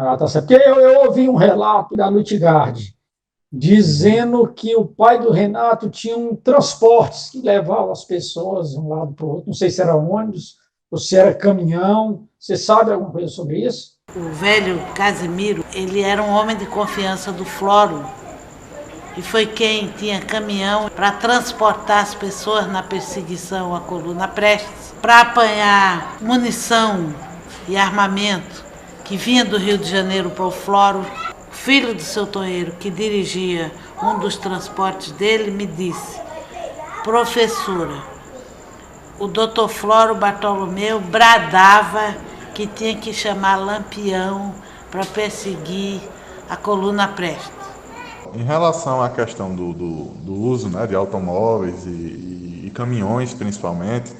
Ah, tá certo. Porque eu ouvi um relato da Lutgard Uhum. dizendo que o pai do Renato tinha um transportes que levava as pessoas de um lado para o outro. Não sei se era ônibus ou se era caminhão. Você sabe alguma coisa sobre isso? O velho Casimiro, ele era um homem de confiança do Floro e foi quem tinha caminhão para transportar as pessoas na perseguição à coluna Prestes, para apanhar munição e armamento que vinha do Rio de Janeiro para o Floro. O filho do seu Tonheiro, que dirigia um dos transportes dele, me disse: professora, o doutor Floro Bartolomeu bradava que tinha que chamar Lampião para perseguir a coluna Prestes. Em relação à questão do uso, né, de automóveis e caminhões, principalmente,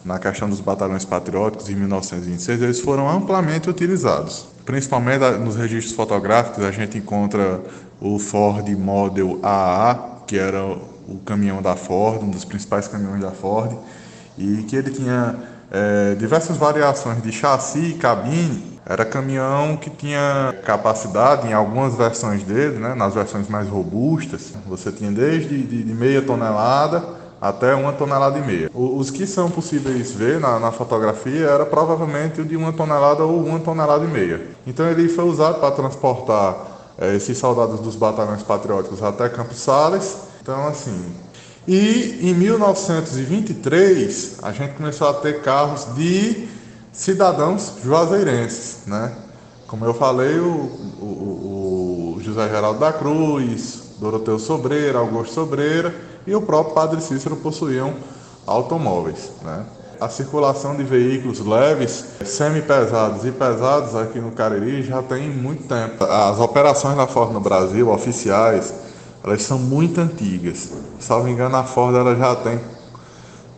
na questão dos batalhões patrióticos em 1926, eles foram amplamente utilizados. Principalmente nos registros fotográficos, a gente encontra o Ford Model AA, que era o caminhão da Ford, um dos principais caminhões da Ford, e que ele tinha diversas variações de chassi e cabine. Era caminhão que tinha capacidade, em algumas versões dele, né, nas versões mais robustas, você tinha desde de meia tonelada até 1,5 toneladas. Os que são possíveis ver na fotografia era provavelmente o de 1 tonelada ou 1,5 toneladas. Então ele foi usado para transportar esses soldados dos batalhões patrióticos até Campos Sales. Então, assim, e em 1923 a gente começou a ter carros de cidadãos juazeirenses, né? Como eu falei, o José Geraldo da Cruz, Doroteu Sobreira, Augusto Sobreira e o próprio Padre Cícero possuíam automóveis, né? A circulação de veículos leves, semi-pesados e pesados aqui no Cariri já tem muito tempo. As operações da Ford no Brasil, oficiais, elas são muito antigas. Salvo engano, a Ford ela já tem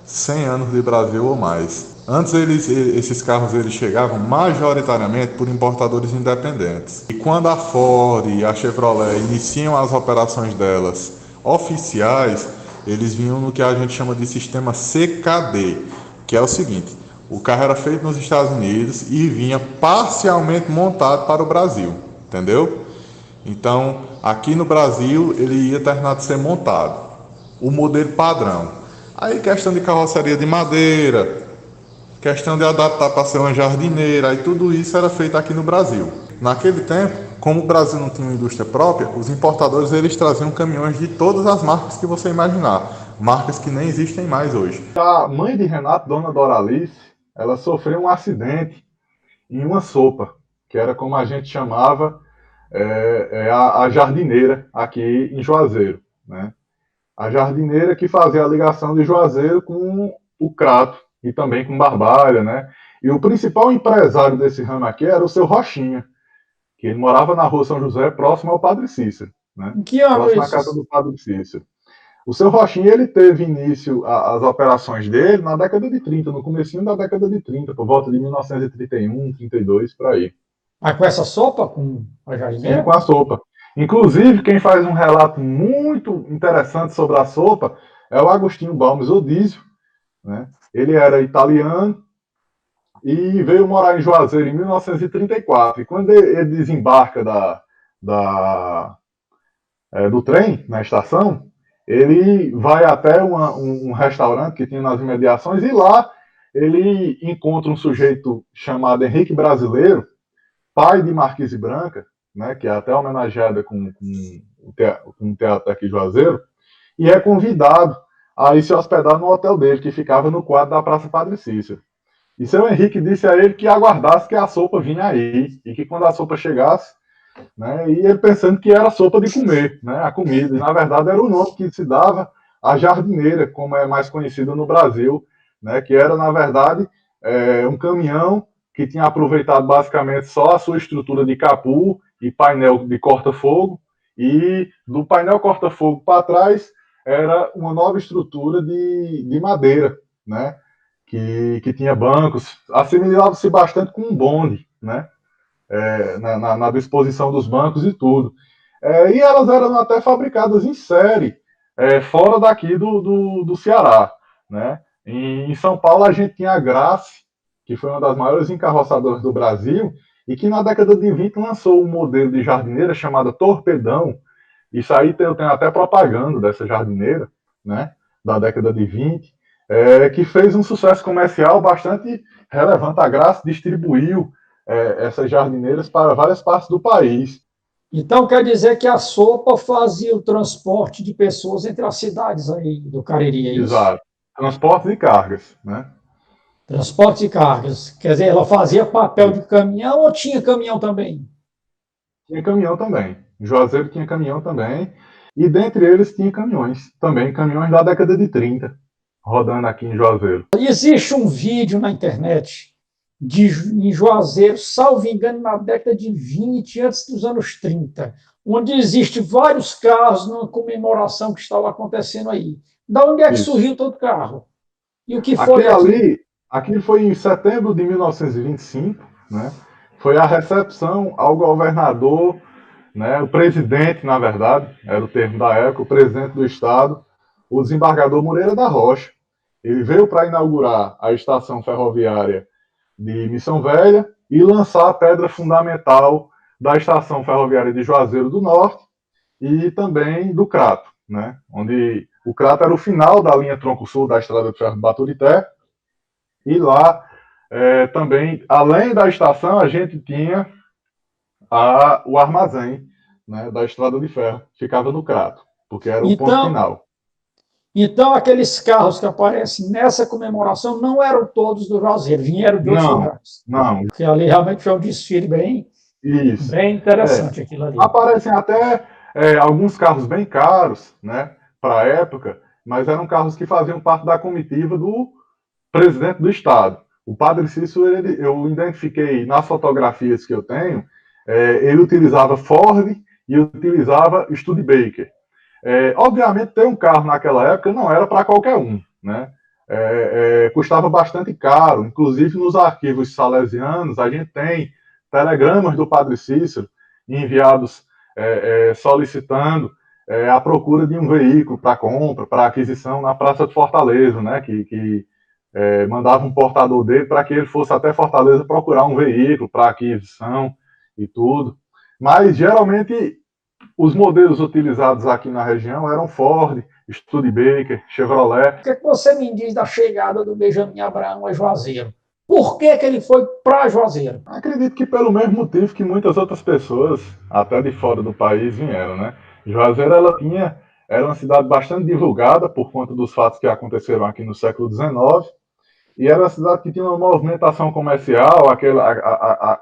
100 anos de Brasil ou mais. Antes esses carros eles chegavam majoritariamente por importadores independentes. E quando a Ford e a Chevrolet iniciam as operações delas oficiais, eles vinham no que a gente chama de sistema CKD, que é o seguinte: o carro era feito nos Estados Unidos e vinha parcialmente montado para o Brasil, entendeu? Então, aqui no Brasil, ele ia terminar de ser montado, o modelo padrão. Aí, questão de carroceria de madeira, questão de adaptar para ser uma jardineira, aí tudo isso era feito aqui no Brasil. Naquele tempo, como o Brasil não tinha uma indústria própria, os importadores eles traziam caminhões de todas as marcas que você imaginar, marcas que nem existem mais hoje. A mãe de Renato, Dona Doralice, ela sofreu um acidente em uma sopa, que era como a gente chamava a jardineira aqui em Juazeiro, né? A jardineira que fazia a ligação de Juazeiro com o Crato e também com Barbalha, né? E o principal empresário desse ramo aqui era o seu Rochinha, que ele morava na rua São José, próximo ao Padre Cícero, né? Em que ano Próximo à isso? casa do Padre Cícero. O seu Rochinha, ele teve início as operações dele na década de 30, no comecinho da década de 30, por volta de 1931, 32, por aí. Ah, com essa sopa, com a Sim, jardineira? com a sopa. Inclusive, quem faz um relato muito interessante sobre a sopa é o Agostinho Balmes Odísio, né? Ele era italiano e veio morar em Juazeiro em 1934. E quando ele desembarca do trem, na estação, ele vai até um restaurante que tinha nas imediações e lá ele encontra um sujeito chamado Henrique Brasileiro, pai de Marquise Branca, né, que é até homenageada com um teatro aqui de Juazeiro, e é convidado a ir se hospedar no hotel dele, que ficava no quadro da Praça Padre Cícero. E seu Henrique disse a ele que aguardasse que a sopa vinha aí, e que quando a sopa chegasse, né, e ele pensando que era sopa de comer, né, a comida, e na verdade era o nome que se dava à jardineira, como é mais conhecida no Brasil, né, que era, na verdade, um caminhão que tinha aproveitado basicamente só a sua estrutura de capu e painel de corta-fogo, e do painel corta-fogo para trás era uma nova estrutura de madeira, né, que tinha bancos, assimilava-se bastante com um bonde, né, na disposição dos bancos e tudo. E elas eram até fabricadas em série, fora daqui do Ceará, né. Em São Paulo a gente tinha a Grace, que foi uma das maiores encarroçadoras do Brasil, e que na década de 20 lançou um modelo de jardineira chamada Torpedão. Isso aí eu tenho até propaganda dessa jardineira, né, da década de 20, que fez um sucesso comercial bastante relevante. A Graça distribuiu essas jardineiras para várias partes do país. Então quer dizer que a sopa fazia o transporte de pessoas entre as cidades aí do Cariri, é isso? Exato. Transportes e cargas, né? Transporte de cargas. Quer dizer, ela fazia papel de caminhão ou tinha caminhão também? Tinha caminhão também. Juazeiro tinha caminhão também. E dentre eles tinha caminhões também, caminhões da década de 30, rodando aqui em Juazeiro. Existe um vídeo na internet em Juazeiro, salvo engano, na década de 20, antes dos anos 30, onde existe vários carros numa comemoração que estava acontecendo aí. Da onde é que Isso. surgiu todo carro? E o que foi aqui foi em setembro de 1925, né? Foi a recepção ao governador, né, o presidente, na verdade, era o termo da época, o presidente do estado, o desembargador Moreira da Rocha. Ele veio para inaugurar a estação ferroviária de Missão Velha e lançar a pedra fundamental da estação ferroviária de Juazeiro do Norte e também do Crato, né, onde o Crato era o final da linha tronco-sul da estrada de ferro de Baturité, e lá também, além da estação, a gente tinha o armazém, né, da estrada de ferro, ficava no Crato, porque era o ponto final. Então, aqueles carros que aparecem nessa comemoração não eram todos do Juazeiro, vieram de outros lugares. Não. Porque ali realmente foi um desfile bem interessante, aquilo ali. Aparecem até alguns carros bem caros, né, para a época, mas eram carros que faziam parte da comitiva do presidente do estado. O Padre Cícero, eu identifiquei nas fotografias que eu tenho, ele utilizava Ford e utilizava Studebaker. Obviamente, ter um carro naquela época não era para qualquer um, né? Custava bastante caro. Inclusive, nos arquivos salesianos, a gente tem telegramas do Padre Cícero enviados solicitando a procura de um veículo para compra, para aquisição na Praça de Fortaleza, né? Que mandava um portador dele para que ele fosse até Fortaleza procurar um veículo para aquisição e tudo. Mas, geralmente, os modelos utilizados aqui na região eram Ford, Studebaker, Chevrolet. O que você me diz da chegada do Benjamin Abraão a Juazeiro? Por que ele foi para Juazeiro? Acredito que pelo mesmo motivo que muitas outras pessoas, até de fora do país, vieram, né? Juazeiro, era uma cidade bastante divulgada por conta dos fatos que aconteceram aqui no século XIX, e era uma cidade que tinha uma movimentação comercial,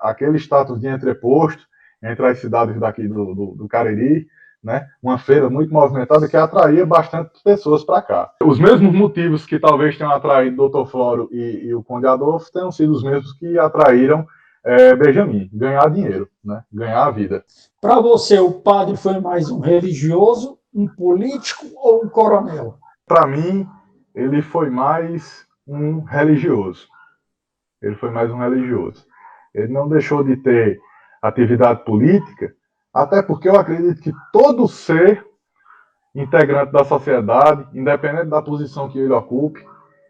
aquele status de entreposto entre as cidades daqui do Cariri, né? Uma feira muito movimentada que atraía bastante pessoas para cá. Os mesmos motivos que talvez tenham atraído o Dr. Flório e o Conde Adolfo tenham sido os mesmos que atraíram Benjamin, ganhar dinheiro, né? Ganhar a vida. Para você, o padre foi mais um religioso, um político ou um coronel? Para mim, ele foi mais um religioso. Ele foi mais um religioso. Ele não deixou de ter atividade política, até porque eu acredito que todo ser integrante da sociedade, independente da posição que ele ocupe,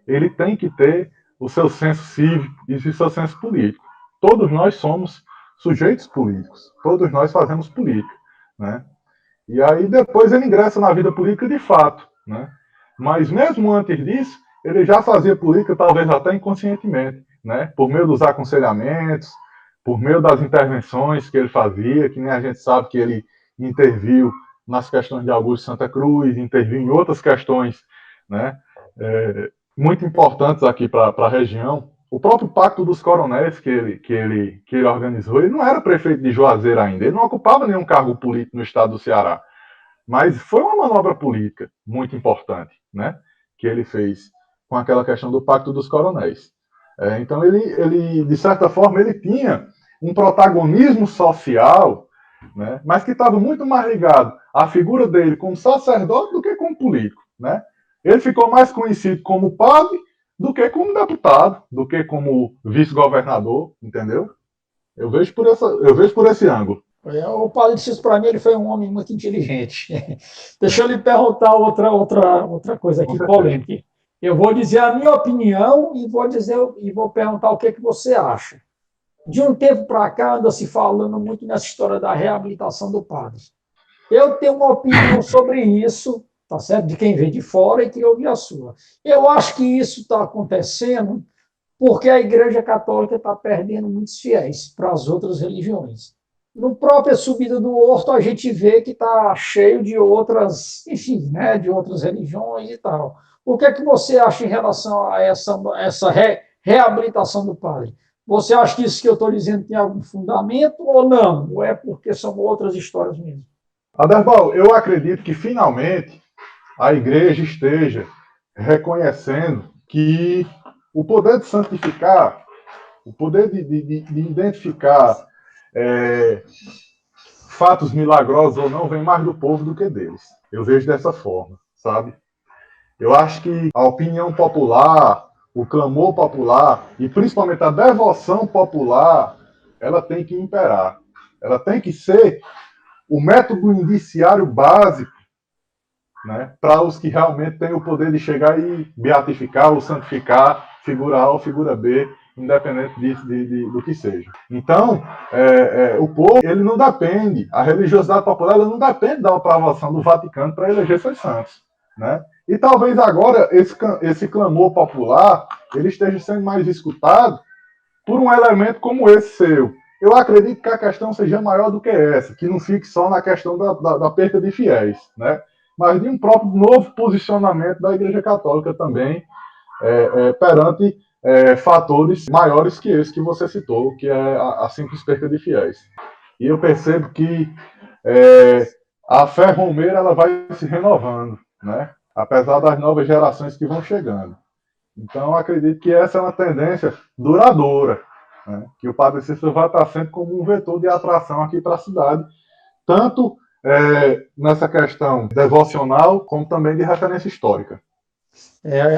ele tem que ter o seu senso cívico e o seu senso político. Todos nós somos sujeitos políticos, todos nós fazemos política, né? E aí depois ele ingressa na vida política de fato, né? Mas mesmo antes disso, ele já fazia política, talvez até inconscientemente, né? Por meio dos aconselhamentos, por meio das intervenções que ele fazia, que nem a gente sabe que ele interviu nas questões de Augusto Santa Cruz, interviu em outras questões, né, muito importantes aqui para a região. O próprio Pacto dos Coronéis que ele organizou, ele não era prefeito de Juazeiro ainda, ele não ocupava nenhum cargo político no estado do Ceará, mas foi uma manobra política muito importante, né, que ele fez com aquela questão do Pacto dos Coronéis. Então, ele, de certa forma, ele tinha um protagonismo social, né, mas que estava muito mais ligado à figura dele como sacerdote do que como político, né? Ele ficou mais conhecido como padre do que como deputado, do que como vice-governador, entendeu? Eu vejo por esse ângulo. O padre Cícero, para mim, ele foi um homem muito inteligente. Deixa eu lhe perguntar outra coisa aqui, polêmica. Eu vou dizer a minha opinião e vou perguntar o que você acha. De um tempo para cá, anda se falando muito nessa história da reabilitação do padre. Eu tenho uma opinião sobre isso, tá certo? De quem vê de fora e queria ouvir a sua. Eu acho que isso está acontecendo porque a Igreja Católica está perdendo muitos fiéis para as outras religiões. No própria subida do Horto, a gente vê que está cheio de outras, enfim, né, de outras religiões e tal. O que é que você acha em relação a essa reabilitação do padre? Você acha que isso que eu estou dizendo tem algum fundamento ou não? Ou é porque são outras histórias mesmo? Aderbal, eu acredito que finalmente a igreja esteja reconhecendo que o poder de santificar, o poder de identificar fatos milagrosos ou não, vem mais do povo do que deles. Eu vejo dessa forma, sabe? Eu acho que a opinião popular, o clamor popular e principalmente a devoção popular, ela tem que imperar. Ela tem que ser o método indiciário básico, né, para os que realmente têm o poder de chegar e beatificar ou santificar figura A ou figura B, independente do que seja. Então, o povo, ele não depende, a religiosidade popular ela não depende da aprovação do Vaticano para eleger seus santos, né? E talvez agora esse clamor popular ele esteja sendo mais escutado por um elemento como esse seu. Eu acredito que a questão seja maior do que essa, que não fique só na questão da perda de fiéis, né? Mas de um próprio novo posicionamento da Igreja Católica também perante fatores maiores que esse que você citou, que é a simples perda de fiéis. E eu percebo que a fé romeira ela vai se renovando, né? Apesar das novas gerações que vão chegando. Então, eu acredito que essa é uma tendência duradoura, né? Que o Padre Cícero vai estar sempre como um vetor de atração aqui para a cidade, tanto nessa questão devocional, como também de referência histórica.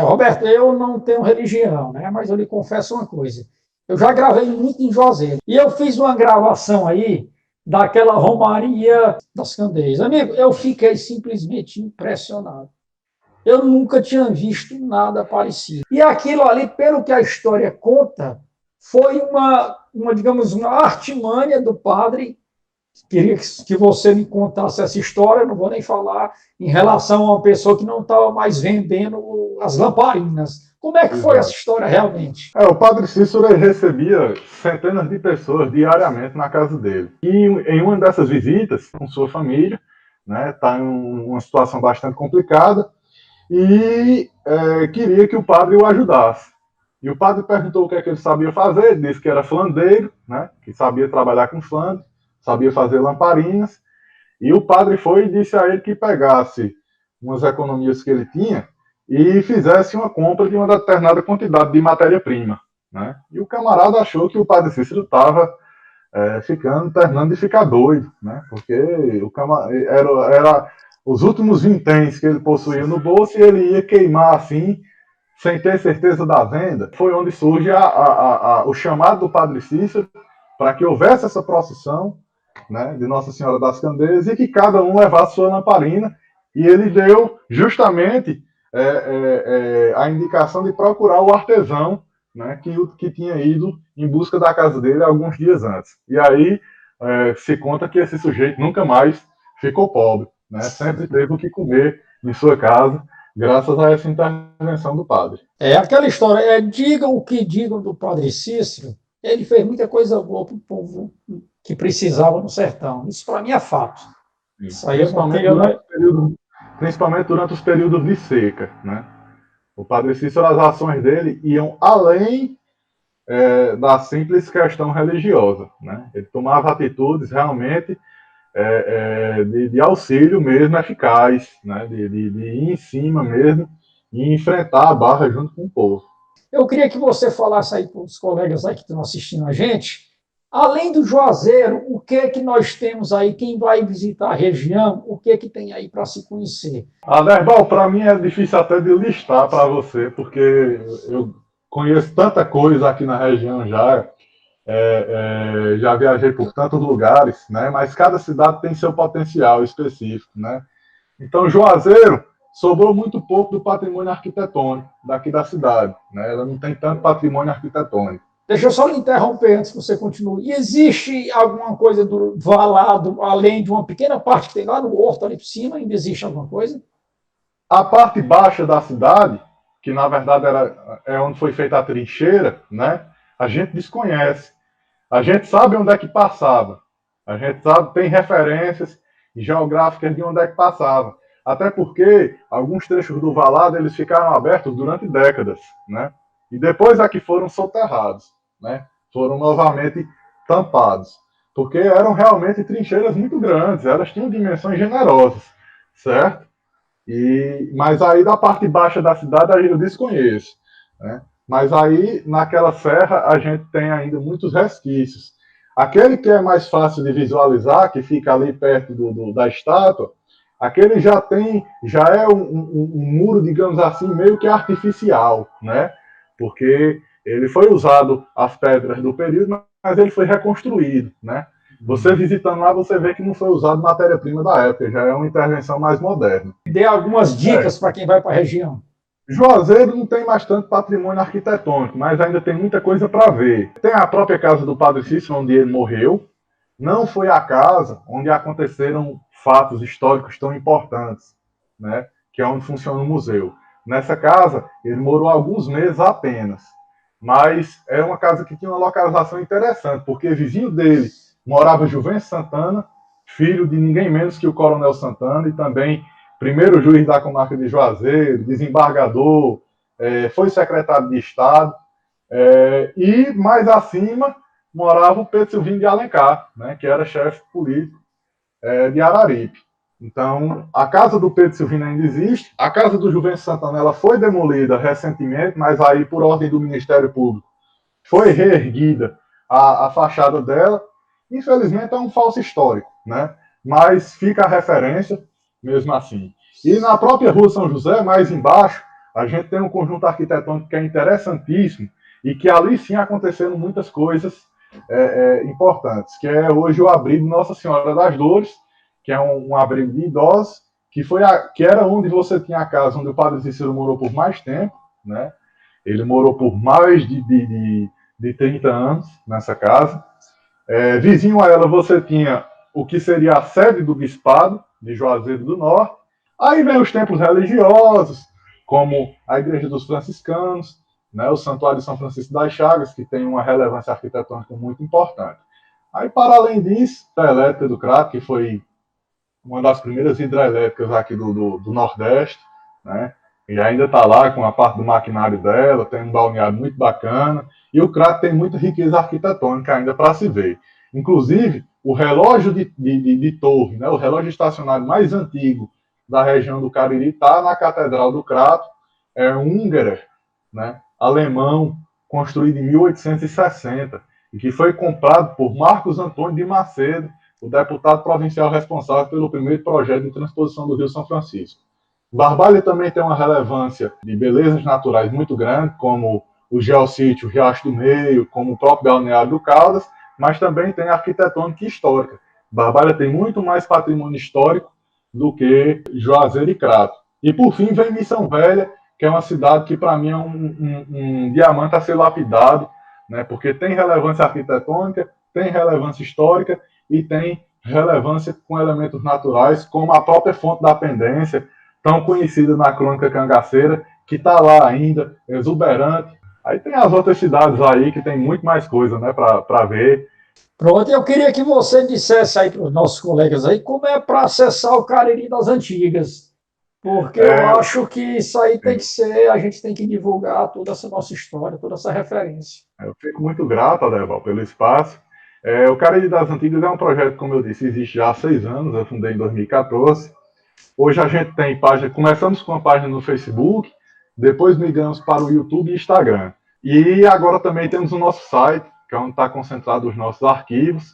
Roberto, eu não tenho religião, né? Mas eu lhe confesso uma coisa. Eu já gravei muito em Juazeiro. E eu fiz uma gravação aí daquela Romaria das Candeias. Amigo, eu fiquei simplesmente impressionado. Eu nunca tinha visto nada parecido. E aquilo ali, pelo que a história conta, foi digamos, uma artimanha do padre. Queria que você me contasse essa história, não vou nem falar em relação a uma pessoa que não estava mais vendendo as lamparinas. Como é que foi essa história realmente? O Padre Cícero recebia centenas de pessoas diariamente na casa dele. E em uma dessas visitas, com sua família, né, está em uma situação bastante complicada, e queria que o padre o ajudasse. E o padre perguntou o que é que ele sabia fazer, ele disse que era flandeiro, né, que sabia trabalhar com flandes, sabia fazer lamparinas, e o padre foi e disse a ele que pegasse umas economias que ele tinha e fizesse uma compra de uma determinada quantidade de matéria-prima, né? E o camarada achou que o Padre Cícero estava terminando de ficar doido, né? Porque era os últimos vinténs que ele possuía no bolso e ele ia queimar assim, sem ter certeza da venda. Foi onde surge o chamado do Padre Cícero para que houvesse essa procissão, né, de Nossa Senhora das Candeias e que cada um levasse sua lamparina. E ele deu justamente a indicação de procurar o artesão, né, que tinha ido em busca da casa dele alguns dias antes. E aí se conta que esse sujeito nunca mais ficou pobre, né, sempre teve o que comer em sua casa, graças a essa intervenção do padre. Aquela história, digam o que digam do Padre Cícero, ele fez muita coisa boa para o povo que precisava no sertão. Isso para mim é fato. Isso aí principalmente durante os períodos de seca, né? O Padre Cícero, as ações dele iam além da simples questão religiosa, né? Ele tomava atitudes realmente de auxílio mesmo eficaz, né? De ir em cima mesmo e enfrentar a barra junto com o povo. Eu queria que você falasse aí para os colegas aí que estão assistindo a gente, além do Juazeiro, o que nós temos aí, quem vai visitar a região, o que tem aí para se conhecer? Aderbal, para mim é difícil até de listar para você, porque eu conheço tanta coisa aqui na região já, já viajei por tantos lugares, né? Mas cada cidade tem seu potencial específico, né? Então, Juazeiro sobrou muito pouco do patrimônio arquitetônico daqui da cidade, né? Ela não tem tanto patrimônio arquitetônico. Deixa eu só lhe interromper antes que você continue. E existe alguma coisa do valado, além de uma pequena parte que tem lá no horto, ali por cima, ainda existe alguma coisa? A parte baixa da cidade, que na verdade é onde foi feita a trincheira, né? A gente desconhece. A gente sabe onde é que passava. A gente sabe, tem referências geográficas de onde é que passava. Até porque alguns trechos do valado eles ficaram abertos durante décadas, né? E depois é que foram soterrados, né? Foram novamente tampados. Porque eram realmente trincheiras muito grandes, elas tinham dimensões generosas, certo? Mas aí da parte baixa da cidade eu desconheço, né? Mas aí naquela serra a gente tem ainda muitos resquícios. Aquele que é mais fácil de visualizar, que fica ali perto da estátua, aquele já é um muro, digamos assim, meio que artificial, né? Porque ele foi usado as pedras do período, mas ele foi reconstruído, né? Você visitando lá, você vê que não foi usado matéria-prima da época, já é uma intervenção mais moderna. Dê algumas dicas para quem vai para a região. Juazeiro não tem mais tanto patrimônio arquitetônico, mas ainda tem muita coisa para ver. Tem a própria casa do Padre Cícero, onde ele morreu. Não foi a casa onde aconteceram fatos históricos tão importantes, né? Que é onde funciona o museu. Nessa casa, ele morou alguns meses apenas. Mas é uma casa que tinha uma localização interessante, porque vizinho dele morava Juvencio Santana, filho de ninguém menos que o Coronel Santana, e também primeiro juiz da comarca de Juazeiro, desembargador, foi secretário de Estado, e mais acima morava o Pedro Silvino de Alencar, né, que era chefe político de Araripe. Então, a casa do Pedro Silvino ainda existe, a casa do Juvencio Santana ela foi demolida recentemente, mas aí, por ordem do Ministério Público, foi reerguida a fachada dela. Infelizmente, é um falso histórico, né? Mas fica a referência, mesmo assim. E na própria Rua São José, mais embaixo, a gente tem um conjunto arquitetônico que é interessantíssimo e que ali sim aconteceram muitas coisas importantes, que é hoje o abrigo Nossa Senhora das Dores, que é um abrigo de idosos, que era onde você tinha a casa onde o Padre Cícero morou por mais tempo, né? Ele morou por mais de 30 anos nessa casa. Vizinho a ela você tinha o que seria a sede do bispado de Juazeiro do Norte. Aí vem os templos religiosos, como a Igreja dos Franciscanos, né, o Santuário de São Francisco das Chagas, que tem uma relevância arquitetônica muito importante. Aí, para além disso, a hidrelétrica do Crato, que foi uma das primeiras hidrelétricas aqui do Nordeste, né, e ainda está lá com a parte do maquinário dela, tem um balneário muito bacana, e o Crato tem muita riqueza arquitetônica ainda para se ver. Inclusive, o relógio de torre, né, o relógio estacionário mais antigo da região do Cariri está na Catedral do Crato, é um Ungerer, né, alemão, construído em 1860, e que foi comprado por Marcos Antônio de Macedo, o deputado provincial responsável pelo primeiro projeto de transposição do Rio São Francisco. Barbalha também tem uma relevância de belezas naturais muito grande, como o Geossítio Riacho do Meio, como o próprio Balneário do Caldas, mas também tem arquitetônica e histórica. Barbalha tem muito mais patrimônio histórico do que Juazeiro e Crato. E por fim vem Missão Velha, que é uma cidade que para mim é um diamante a ser lapidado, né, porque tem relevância arquitetônica, tem relevância histórica e tem relevância com elementos naturais, como a própria Fonte da Pendência, tão conhecida na crônica cangaceira, que está lá ainda, exuberante. Aí tem as outras cidades aí que tem muito mais coisa, né, para ver. Pronto, eu queria que você dissesse aí para os nossos colegas aí como é para acessar o Cariri das Antigas, porque eu acho que isso aí tem que ser, a gente tem que divulgar toda essa nossa história, toda essa referência. Eu fico muito grato, Adeval, pelo espaço. O Cariri das Antigas é um projeto, como eu disse, existe já há 6 anos, eu fundei em 2014. Hoje a gente tem página, começamos com uma página no Facebook, depois migramos para o YouTube e Instagram. E agora também temos o nosso site, que é onde está concentrado os nossos arquivos.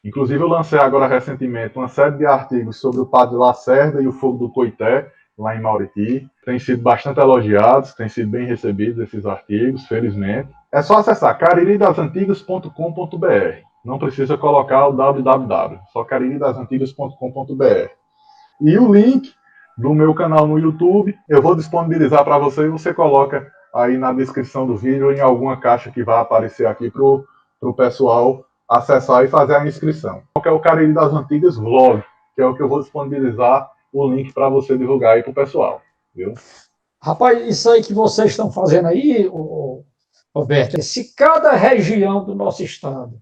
Inclusive eu lancei agora recentemente uma série de artigos sobre o Padre Lacerda e o Fogo do Coité, lá em Mauriti. Tem sido bastante elogiados, tem sido bem recebidos esses artigos, felizmente. É só acessar cariridasantigas.com.br. Não precisa colocar o www, só cariridasantigas.com.br. E o link do meu canal no YouTube, eu vou disponibilizar para você e você coloca aí na descrição do vídeo ou em alguma caixa que vai aparecer aqui para o pessoal acessar e fazer a inscrição. Que é o Cariri das Antigas Vlog, que é o que eu vou disponibilizar o link para você divulgar aí para o pessoal, viu? Rapaz, isso aí que vocês estão fazendo aí, Roberto, se cada região do nosso estado,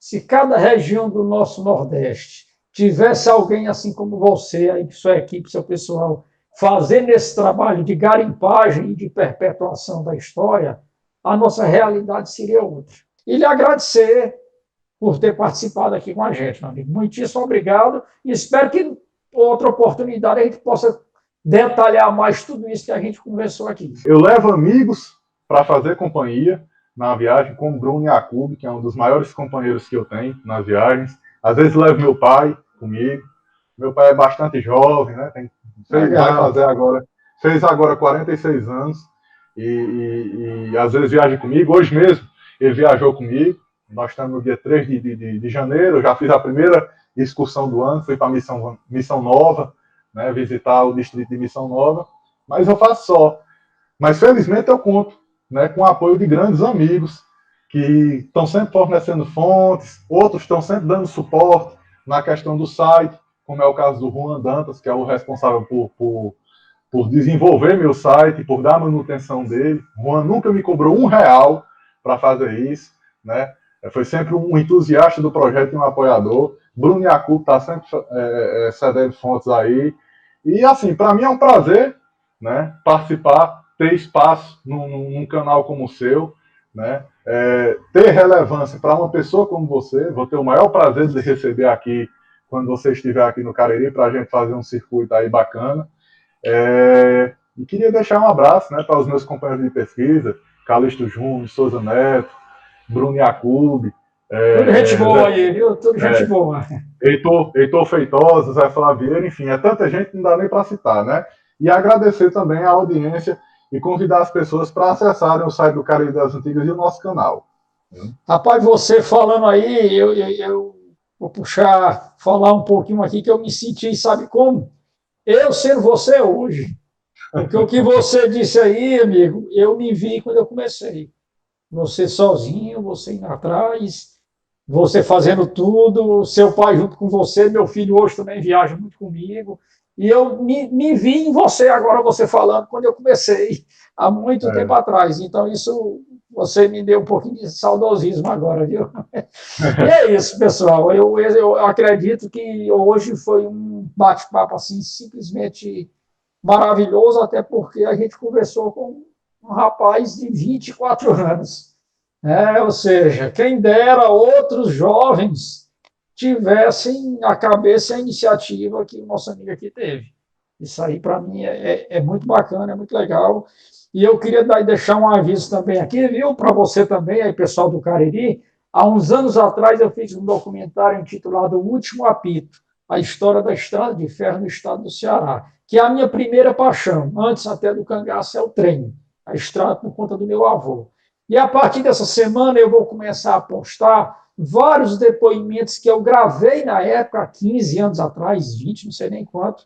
se cada região do nosso Nordeste tivesse alguém assim como você, aí, sua equipe, seu pessoal, fazendo esse trabalho de garimpagem e de perpetuação da história, a nossa realidade seria outra. E lhe agradecer por ter participado aqui com a gente, meu amigo. Muitíssimo obrigado e espero que outra oportunidade a gente possa detalhar mais tudo isso que a gente conversou aqui. Eu levo amigos para fazer companhia na viagem, como Bruno Jacob, que é um dos maiores companheiros que eu tenho nas viagens. Às vezes levo meu pai comigo. Meu pai é bastante jovem, né? Fez agora 46 anos e às vezes viaja comigo. Hoje mesmo ele viajou comigo. Nós estamos no dia 3 de janeiro. Eu já fiz a primeira excursão do ano, fui para Missão Nova, né, visitar o distrito de Missão Nova, mas eu faço só. Mas felizmente eu conto, né, com o apoio de grandes amigos que estão sempre fornecendo fontes, outros estão sempre dando suporte na questão do site, como é o caso do Juan Dantas, que é o responsável por desenvolver meu site, por dar manutenção dele. Juan nunca me cobrou R$1 para fazer isso, né? Foi sempre um entusiasta do projeto e um apoiador. Bruno Jacob está sempre cedendo fontes aí. E, assim, para mim é um prazer, né, participar, ter espaço num canal como o seu, né, ter relevância para uma pessoa como você. Vou ter o maior prazer de receber aqui, quando você estiver aqui no Cariri, para a gente fazer um circuito aí bacana. E queria deixar um abraço, né, para os meus companheiros de pesquisa, Calixto Júnior, Souza Neto, Bruno Jacob. Tudo gente boa aí, viu? Tudo gente boa. Heitor Feitosa, Zé Flavieira, enfim, é tanta gente que não dá nem para citar, né? E agradecer também a audiência e convidar as pessoas para acessarem o site do Cariri das Antigas e o nosso canal. Rapaz, você falando aí, eu vou falar um pouquinho aqui que eu me senti, sabe como? Eu sendo você hoje. Porque o que você disse aí, amigo, eu me vi quando eu comecei. Você sozinho, você indo atrás, você fazendo tudo, seu pai junto com você, meu filho hoje também viaja muito comigo, e eu me vi em você agora, você falando, quando eu comecei, há muito tempo atrás. Então, isso, você me deu um pouquinho de saudosismo agora, viu? E é isso, pessoal. Eu acredito que hoje foi um bate-papo, assim, simplesmente maravilhoso, até porque a gente conversou com um rapaz de 24 anos. Ou seja, quem dera outros jovens tivessem a cabeça e a iniciativa que o nosso amigo aqui teve. Isso aí, para mim, é muito bacana, é muito legal. E eu queria deixar um aviso também aqui, viu, para você também, aí, pessoal do Cariri. Há uns anos atrás eu fiz um documentário intitulado O Último Apito, a história da estrada de ferro no estado do Ceará, que é a minha primeira paixão, antes até do cangaço, é o trem, a estrada por conta do meu avô. E a partir dessa semana eu vou começar a postar vários depoimentos que eu gravei na época, há 15 anos atrás, 20, não sei nem quanto,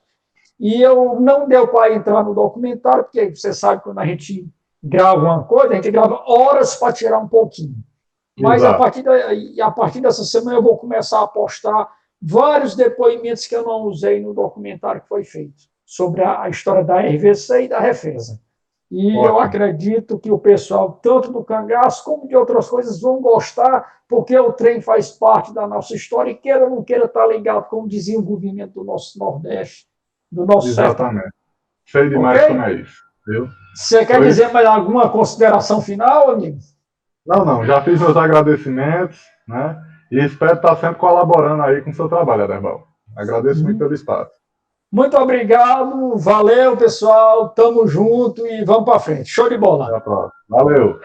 e eu não deu para entrar no documentário, porque você sabe que quando a gente grava uma coisa, a gente grava horas para tirar um pouquinho. Mas a partir dessa semana eu vou começar a postar vários depoimentos que eu não usei no documentário que foi feito, sobre a história da RVC e da Refesa. E eu acredito que o pessoal, tanto do cangaço como de outras coisas, vão gostar, porque o trem faz parte da nossa história e queira ou não queira estar ligado com o desenvolvimento do nosso Nordeste, do nosso sertão. Exatamente. Sei demais como é isso. Viu? Você quer dizer mais alguma consideração final, amigo? Não. Já fiz meus agradecimentos, né? E espero estar sempre colaborando aí com o seu trabalho, Aderbal. Agradeço muito pelo espaço. Muito obrigado, valeu, pessoal, tamo junto e vamos para frente. Show de bola. Até a próxima. Valeu.